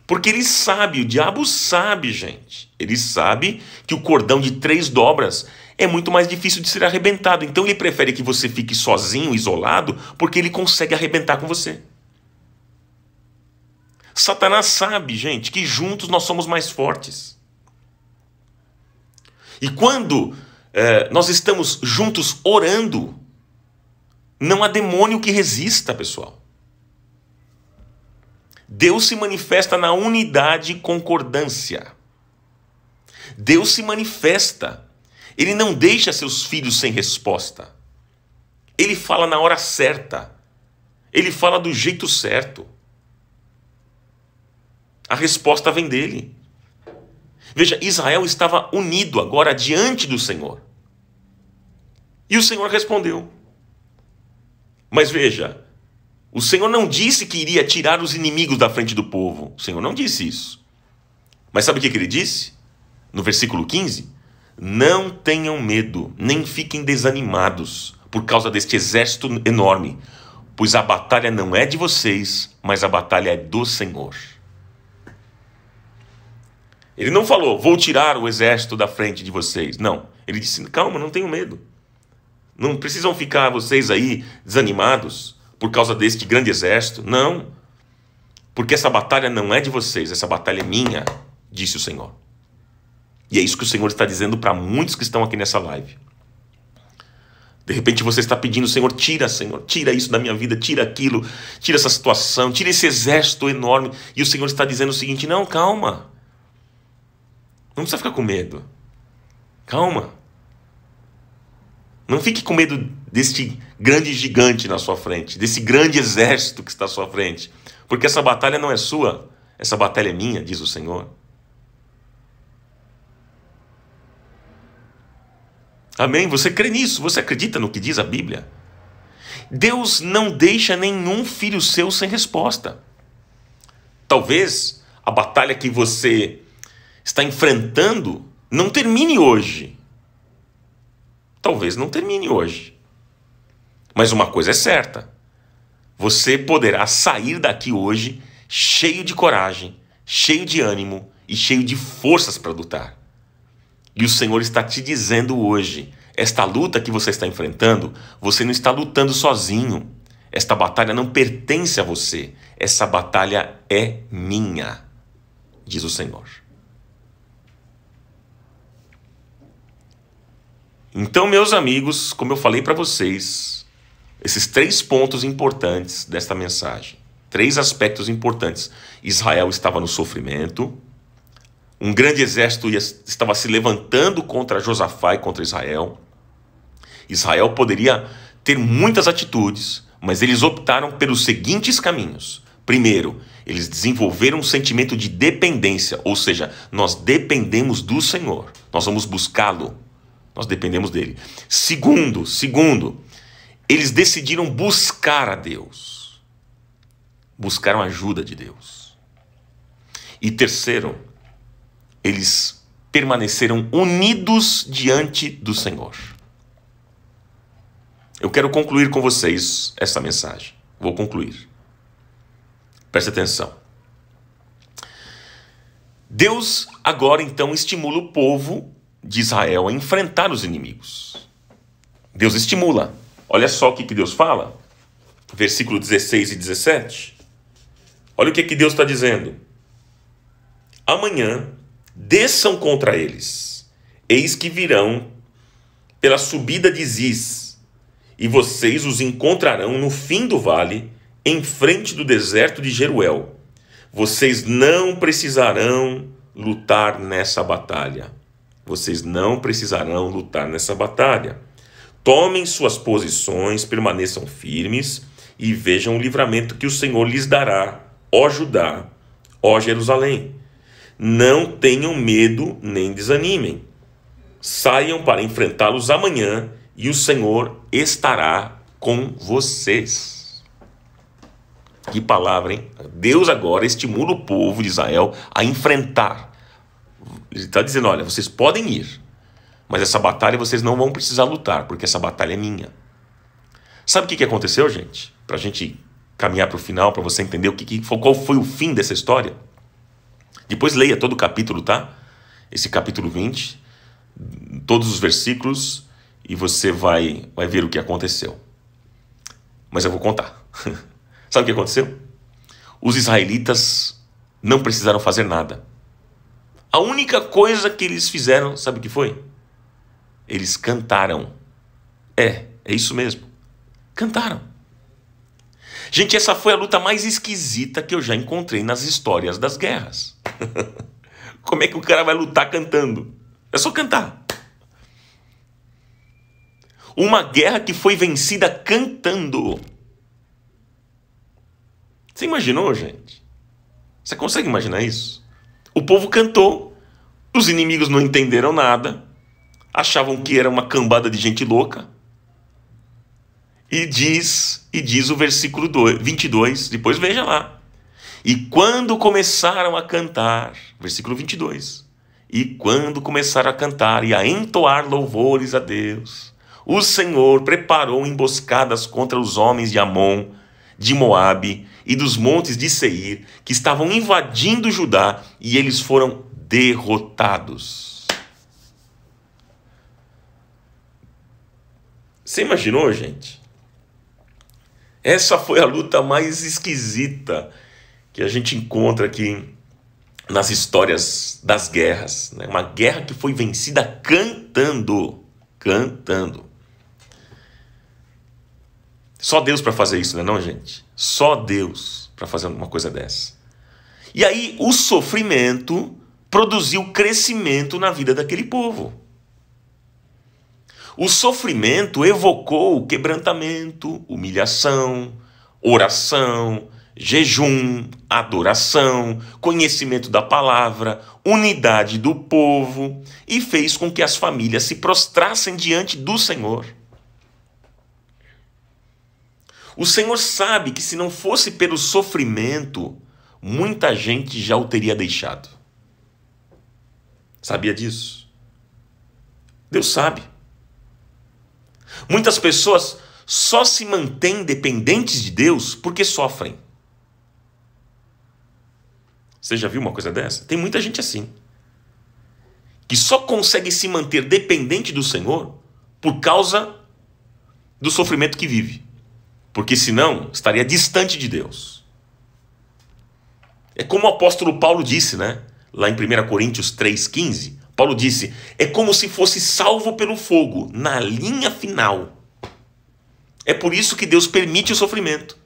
Porque ele sabe, o diabo sabe, gente. Ele sabe que o cordão de 3 dobras é muito mais difícil de ser arrebentado. Então ele prefere que você fique sozinho, isolado, porque ele consegue arrebentar com você. Satanás sabe, gente, que juntos nós somos mais fortes. E quando nós estamos juntos orando, não há demônio que resista, pessoal. Deus se manifesta na unidade e concordância. Deus se manifesta. Ele não deixa seus filhos sem resposta. Ele fala na hora certa. Ele fala do jeito certo. A resposta vem dele. Veja, Israel estava unido agora diante do Senhor. E o Senhor respondeu. Mas veja, o Senhor não disse que iria tirar os inimigos da frente do povo. O Senhor não disse isso. Mas sabe o que ele disse? No versículo 15: não tenham medo, nem fiquem desanimados por causa deste exército enorme, pois a batalha não é de vocês, mas a batalha é do Senhor. Ele não falou, vou tirar o exército da frente de vocês. Não. Ele disse, calma, não tenham medo. Não precisam ficar vocês aí desanimados por causa deste grande exército. Não. Porque essa batalha não é de vocês, essa batalha é minha, disse o Senhor. E é isso que o Senhor está dizendo para muitos que estão aqui nessa live. De repente você está pedindo, Senhor, tira isso da minha vida, tira aquilo, tira essa situação, tira esse exército enorme. E o Senhor está dizendo o seguinte, não, calma. Não precisa ficar com medo. Calma. Não fique com medo deste grande gigante na sua frente, desse grande exército que está à sua frente. Porque essa batalha não é sua, essa batalha é minha, diz o Senhor. Amém? Você crê nisso? Você acredita no que diz a Bíblia? Deus não deixa nenhum filho seu sem resposta. Talvez a batalha que você está enfrentando não termine hoje. Talvez não termine hoje. Mas uma coisa é certa. Você poderá sair daqui hoje cheio de coragem, cheio de ânimo e cheio de forças para lutar. E o Senhor está te dizendo hoje, esta luta que você está enfrentando, você não está lutando sozinho. Esta batalha não pertence a você. Essa batalha é minha, diz o Senhor. Então, meus amigos, como eu falei para vocês, esses 3 pontos importantes desta mensagem. Três aspectos importantes. Israel estava no sofrimento. Um grande exército estava se levantando contra Josafá e contra Israel. Israel poderia ter muitas atitudes, mas eles optaram pelos seguintes caminhos. Primeiro, eles desenvolveram um sentimento de dependência, ou seja, nós dependemos do Senhor, nós vamos buscá-lo, nós dependemos dele. Segundo, eles decidiram buscar a Deus, buscaram a ajuda de Deus. E terceiro, eles permaneceram unidos diante do Senhor. Eu quero concluir com vocês essa mensagem. Vou concluir. Preste atenção. Deus agora então estimula o povo de Israel a enfrentar os inimigos. Deus estimula. Olha só o que Deus fala. Versículo 16 e 17. Olha o que Deus está dizendo. Amanhã desçam contra eles. Eis que virão pela subida de Ziz. E vocês os encontrarão no fim do vale, em frente do deserto de Jeruel. Vocês não precisarão lutar nessa batalha. Vocês não precisarão lutar nessa batalha. Tomem suas posições, permaneçam firmes e vejam o livramento que o Senhor lhes dará, ó Judá, ó Jerusalém. Não tenham medo nem desanimem. Saiam para enfrentá-los amanhã e o Senhor estará com vocês. Que palavra, hein? Deus agora estimula o povo de Israel a enfrentar. Ele está dizendo, olha, vocês podem ir, mas essa batalha vocês não vão precisar lutar, porque essa batalha é minha. Sabe o que aconteceu, gente? Para a gente caminhar para o final, para você entender qual foi o fim dessa história. Depois leia todo o capítulo, tá? Esse capítulo 20, todos os versículos, e você vai ver o que aconteceu. Mas eu vou contar. Sabe o que aconteceu? Os israelitas não precisaram fazer nada. A única coisa que eles fizeram, sabe o que foi? Eles cantaram. É isso mesmo. Cantaram. Gente, essa foi a luta mais esquisita que eu já encontrei nas histórias das guerras. Como é que o cara vai lutar cantando? É só cantar. Uma guerra que foi vencida cantando. Você imaginou, gente? Você consegue imaginar isso? O povo cantou, os inimigos não entenderam nada, achavam que era uma cambada de gente louca. E diz o versículo 22, depois veja lá. E quando começaram a cantar, versículo 22, e quando começaram a cantar e a entoar louvores a Deus, o Senhor preparou emboscadas contra os homens de Amon, de Moabe e dos montes de Seir, que estavam invadindo Judá, e eles foram derrotados. Você imaginou, gente? Essa foi a luta mais esquisita que a gente encontra aqui nas histórias das guerras, né? Uma guerra que foi vencida cantando. Só Deus para fazer isso, não, gente? Só Deus para fazer uma coisa dessa. E aí o sofrimento produziu crescimento na vida daquele povo. O sofrimento evocou quebrantamento, humilhação, oração, jejum, adoração, conhecimento da palavra, unidade do povo, e fez com que as famílias se prostrassem diante do Senhor. O Senhor sabe que se não fosse pelo sofrimento, muita gente já o teria deixado. Sabia disso? Deus sabe. Muitas pessoas só se mantêm dependentes de Deus porque sofrem. Você já viu uma coisa dessa? Tem muita gente assim, que só consegue se manter dependente do Senhor por causa do sofrimento que vive. Porque senão estaria distante de Deus. É como o apóstolo Paulo disse, né? Lá em 1 Coríntios 3,15, Paulo disse, é como se fosse salvo pelo fogo, na linha final. É por isso que Deus permite o sofrimento.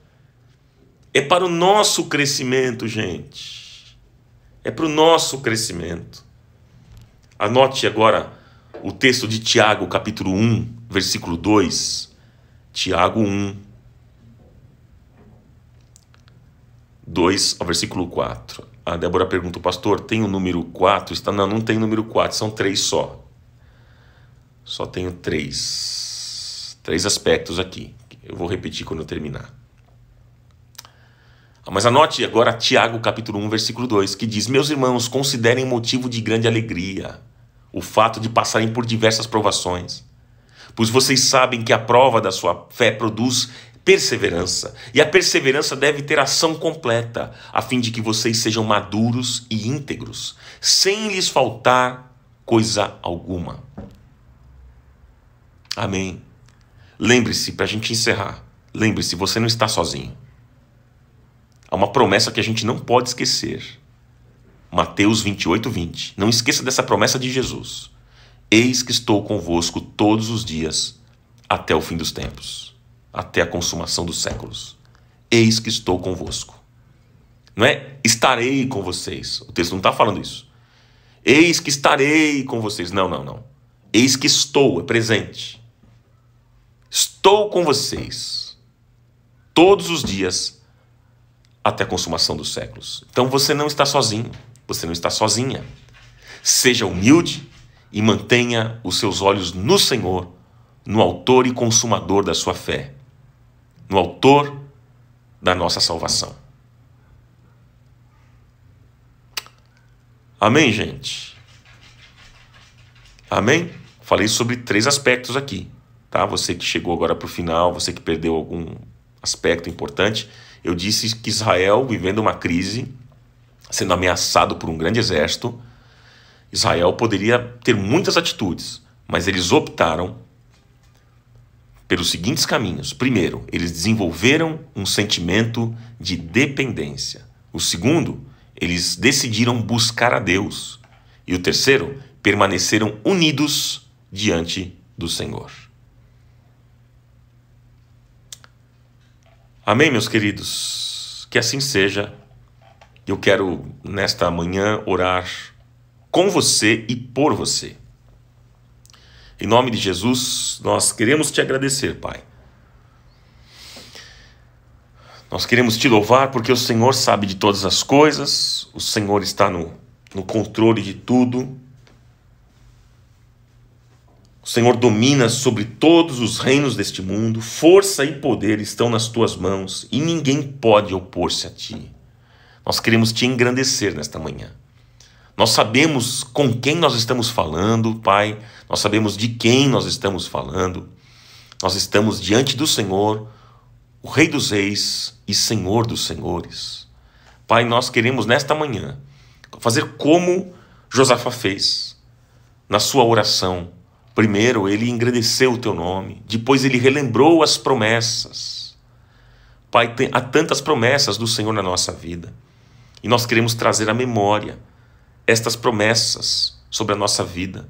É para o nosso crescimento, gente. É para o nosso crescimento. Anote agora o texto de Tiago, capítulo 1, versículo 2. Tiago 1, 2 ao versículo 4. A Débora pergunta, pastor, tem o número 4? Não, não tem número 4, são 3 só. Só tenho 3 aspectos aqui. Eu vou repetir quando eu terminar. Mas anote agora Tiago capítulo 1, versículo 2, que diz, meus irmãos, considerem motivo de grande alegria o fato de passarem por diversas provações, pois vocês sabem que a prova da sua fé produz perseverança, e a perseverança deve ter ação completa, a fim de que vocês sejam maduros e íntegros, sem lhes faltar coisa alguma. Amém. Lembre-se, para a gente encerrar, lembre-se, você não está sozinho. Há uma promessa que a gente não pode esquecer. Mateus 28, 20. Não esqueça dessa promessa de Jesus. Eis que estou convosco todos os dias, até o fim dos tempos, até a consumação dos séculos. Eis que estou convosco. Não é estarei com vocês. O texto não está falando isso. Eis que estarei com vocês. Não, não, não. Eis que estou, é presente. Estou com vocês todos os dias, até a consumação dos séculos. Então você não está sozinho, você não está sozinha. Seja humilde e mantenha os seus olhos no Senhor, no autor e consumador da sua fé, no autor da nossa salvação. Amém, gente? Amém? Falei sobre 3 aspectos aqui, tá? Você que chegou agora para o final, você que perdeu algum aspecto importante, eu disse que Israel, vivendo uma crise, sendo ameaçado por um grande exército, Israel poderia ter muitas atitudes, mas eles optaram pelos seguintes caminhos. Primeiro, eles desenvolveram um sentimento de dependência. O segundo, eles decidiram buscar a Deus. E o terceiro, permaneceram unidos diante do Senhor. Amém, meus queridos? Que assim seja. Eu quero, nesta manhã, orar com você e por você. Em nome de Jesus, nós queremos te agradecer, Pai. Nós queremos te louvar porque o Senhor sabe de todas as coisas, o Senhor está no controle de tudo. O Senhor domina sobre todos os reinos deste mundo, força e poder estão nas tuas mãos e ninguém pode opor-se a ti. Nós queremos te engrandecer nesta manhã. Nós sabemos com quem nós estamos falando, Pai, nós sabemos de quem nós estamos falando. Nós estamos diante do Senhor, o Rei dos Reis e Senhor dos Senhores. Pai, nós queremos nesta manhã fazer como Josafá fez na sua oração. Primeiro, ele engrandeceu o teu nome. Depois, ele relembrou as promessas. Pai, há tantas promessas do Senhor na nossa vida. E nós queremos trazer à memória estas promessas sobre a nossa vida.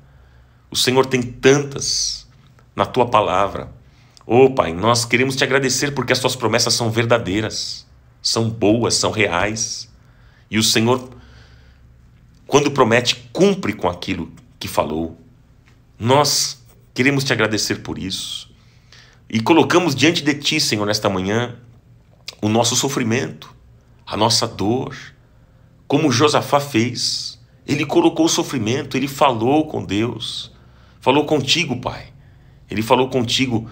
O Senhor tem tantas na tua palavra. Oh, Pai, nós queremos te agradecer porque as tuas promessas são verdadeiras, são boas, são reais. E o Senhor, quando promete, cumpre com aquilo que falou. Nós queremos te agradecer por isso. E colocamos diante de ti, Senhor, nesta manhã, o nosso sofrimento, a nossa dor, como Josafá fez. Ele colocou o sofrimento, ele falou com Deus, falou contigo, Pai. Ele falou contigo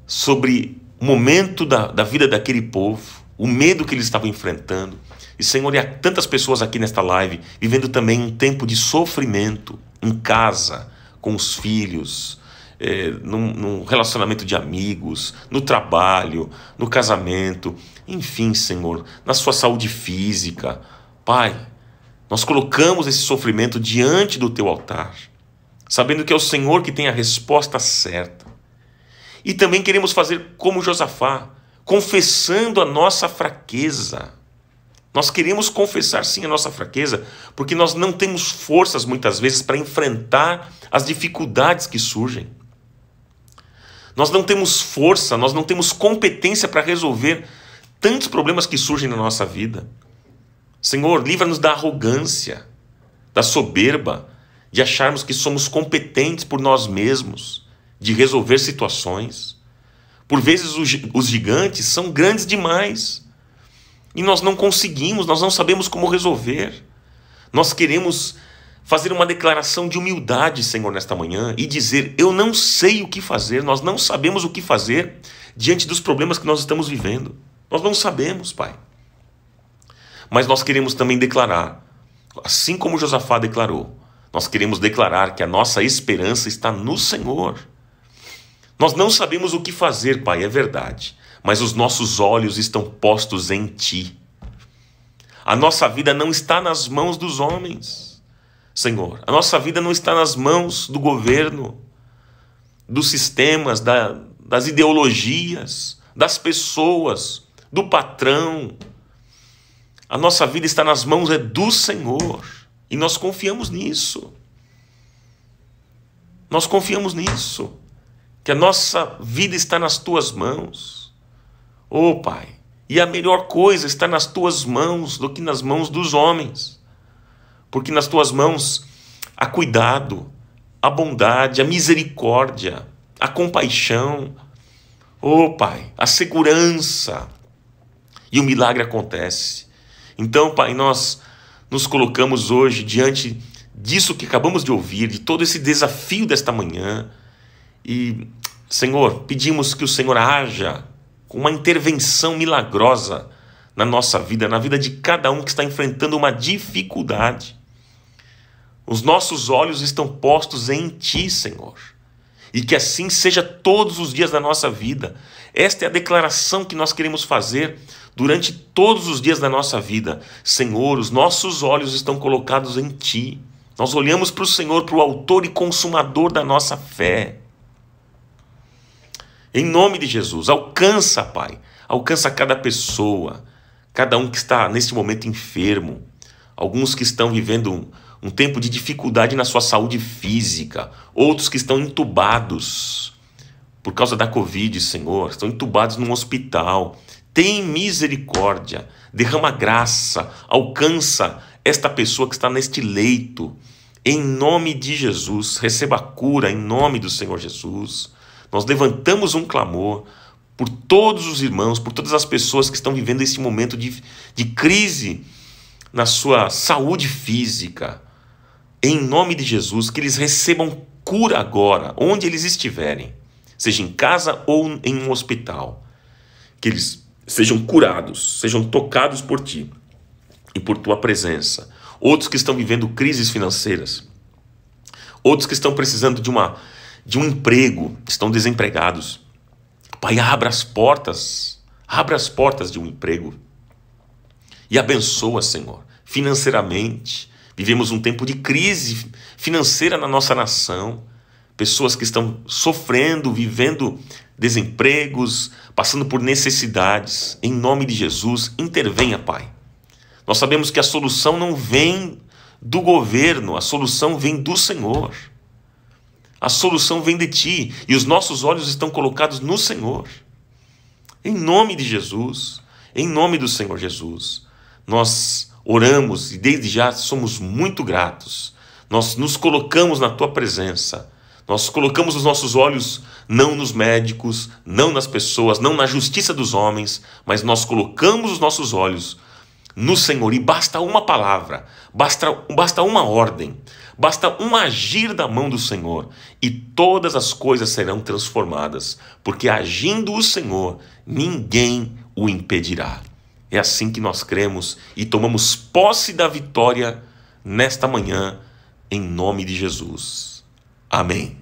sobre o momento da vida daquele povo, o medo que eles estavam enfrentando. E, Senhor, e há tantas pessoas aqui nesta live vivendo também um tempo de sofrimento em casa, com os filhos, num relacionamento de amigos, no trabalho, no casamento, enfim, Senhor, na sua saúde física. Pai, nós colocamos esse sofrimento diante do teu altar, sabendo que é o Senhor que tem a resposta certa. E também queremos fazer como Josafá, confessando a nossa fraqueza. Nós queremos confessar sim a nossa fraqueza, porque nós não temos forças muitas vezes para enfrentar as dificuldades que surgem. Nós não temos força, nós não temos competência para resolver tantos problemas que surgem na nossa vida. Senhor, livra-nos da arrogância, da soberba, de acharmos que somos competentes por nós mesmos, de resolver situações. Por vezes os gigantes são grandes demais e nós não conseguimos, nós não sabemos como resolver. Nós queremos fazer uma declaração de humildade, Senhor, nesta manhã e dizer: eu não sei o que fazer, nós não sabemos o que fazer diante dos problemas que nós estamos vivendo. Nós não sabemos, Pai. Mas nós queremos também declarar, assim como Josafá declarou, nós queremos declarar que a nossa esperança está no Senhor. Nós não sabemos o que fazer, Pai, é verdade, mas os nossos olhos estão postos em Ti. A nossa vida não está nas mãos dos homens, Senhor. A nossa vida não está nas mãos do governo, dos sistemas, das ideologias, das pessoas, do patrão. A nossa vida está nas mãos do Senhor e nós confiamos nisso. Nós confiamos nisso, que a nossa vida está nas Tuas mãos. Oh, Pai, e a melhor coisa está nas Tuas mãos do que nas mãos dos homens, porque nas Tuas mãos há cuidado, a bondade, a misericórdia, a compaixão, oh, Pai, a segurança, e o milagre acontece. Então, Pai, nós nos colocamos hoje diante disso que acabamos de ouvir, de todo esse desafio desta manhã, e, Senhor, pedimos que o Senhor haja com uma intervenção milagrosa na nossa vida, na vida de cada um que está enfrentando uma dificuldade. Os nossos olhos estão postos em Ti, Senhor, e que assim seja todos os dias da nossa vida. Esta é a declaração que nós queremos fazer durante todos os dias da nossa vida. Senhor, os nossos olhos estão colocados em Ti. Nós olhamos para o Senhor, para o autor e consumador da nossa fé. Em nome de Jesus, alcança, Pai, alcança cada pessoa, cada um que está neste momento enfermo, alguns que estão vivendo um tempo de dificuldade na sua saúde física, outros que estão entubados por causa da Covid, Senhor, estão entubados num hospital. Tem misericórdia, derrama graça, alcança esta pessoa que está neste leito. Em nome de Jesus, receba a cura em nome do Senhor Jesus. Nós levantamos um clamor por todos os irmãos, por todas as pessoas que estão vivendo esse momento de crise na sua saúde física. Em nome de Jesus, que eles recebam cura agora, onde eles estiverem, seja em casa ou em um hospital. Que eles sejam curados, sejam tocados por Ti e por Tua presença. Outros que estão vivendo crises financeiras, outros que estão precisando de um emprego, estão desempregados. Pai, abra as portas de um emprego e abençoa, Senhor, financeiramente. Vivemos um tempo de crise financeira na nossa nação, pessoas que estão sofrendo, vivendo desempregos, passando por necessidades. Em nome de Jesus, intervenha, Pai. Nós sabemos que a solução não vem do governo, a solução vem do Senhor. A solução vem de Ti e os nossos olhos estão colocados no Senhor. Em nome de Jesus, em nome do Senhor Jesus, nós oramos e desde já somos muito gratos. Nós nos colocamos na Tua presença. Nós colocamos os nossos olhos não nos médicos, não nas pessoas, não na justiça dos homens, mas nós colocamos os nossos olhos no Senhor. E basta uma palavra, basta uma ordem, basta um agir da mão do Senhor e todas as coisas serão transformadas, porque agindo o Senhor, ninguém o impedirá. É assim que nós cremos e tomamos posse da vitória nesta manhã, em nome de Jesus. Amém.